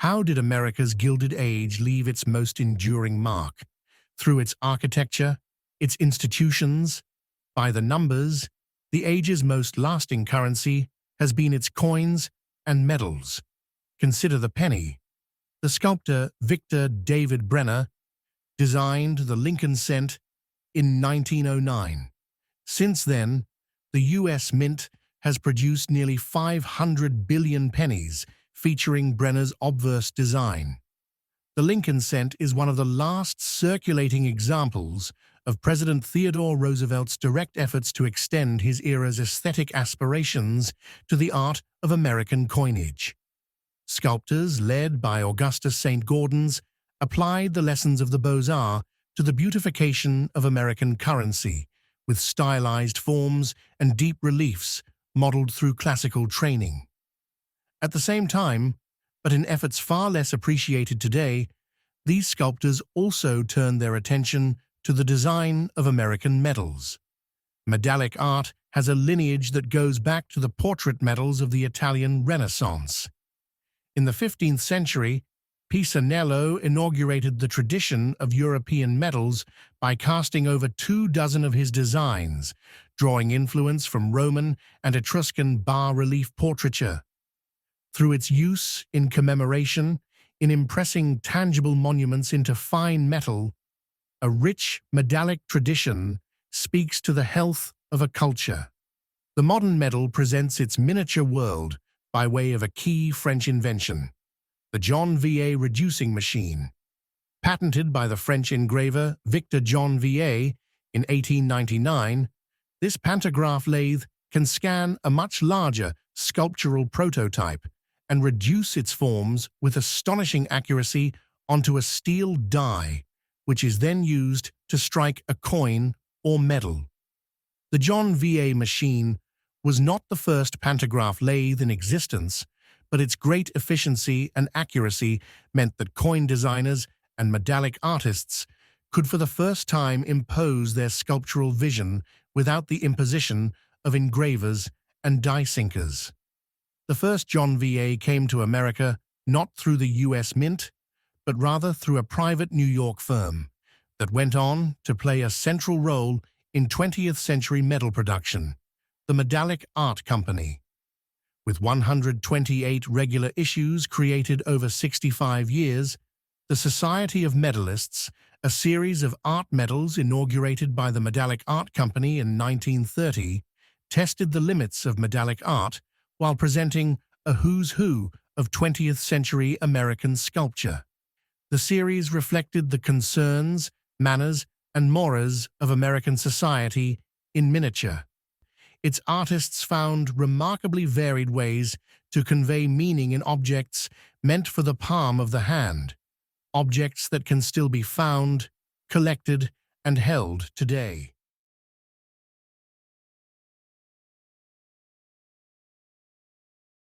How did America's Gilded Age leave its most enduring mark? Through its architecture, its institutions, by the numbers, the age's most lasting currency has been its coins and medals. Consider the penny. The sculptor Victor David Brenner designed the Lincoln cent in 1909. Since then, the U.S. Mint has produced nearly 500 billion pennies featuring Brenner's obverse design. The Lincoln cent is one of the last circulating examples of President Theodore Roosevelt's direct efforts to extend his era's aesthetic aspirations to the art of American coinage. Sculptors, led by Augustus St. Gaudens, applied the lessons of the Beaux-Arts to the beautification of American currency, with stylized forms and deep reliefs modeled through classical training. At the same time, but in efforts far less appreciated today, these sculptors also turned their attention to the design of American medals. Medallic art has a lineage that goes back to the portrait medals of the Italian Renaissance. In the 15th century, Pisanello inaugurated the tradition of European medals by casting over 24 of his designs, drawing influence from Roman and Etruscan bas-relief portraiture. Through its use in commemoration, in impressing tangible monuments into fine metal, a rich medallic tradition speaks to the health of a culture. The modern medal presents its miniature world by way of a key French invention, the Janvier reducing machine. Patented by the French engraver Victor Janvier in 1899, this pantograph lathe can scan a much larger sculptural prototype and reduce its forms with astonishing accuracy onto a steel die, which is then used to strike a coin or medal. The Janvier machine was not the first pantograph lathe in existence, but its great efficiency and accuracy meant that coin designers and medallic artists could for the first time impose their sculptural vision without the imposition of engravers and die sinkers. The first Janvier came to America not through the U.S. Mint, but rather through a private New York firm that went on to play a central role in 20th century medal production, the Medallic Art Company. With 128 regular issues created over 65 years, the Society of Medallists, a series of art medals inaugurated by the Medallic Art Company in 1930, tested the limits of medallic art while presenting a who's who of 20th century American sculpture. The series reflected the concerns, manners, and mores of American society in miniature. Its artists found remarkably varied ways to convey meaning in objects meant for the palm of the hand, objects that can still be found, collected, and held today.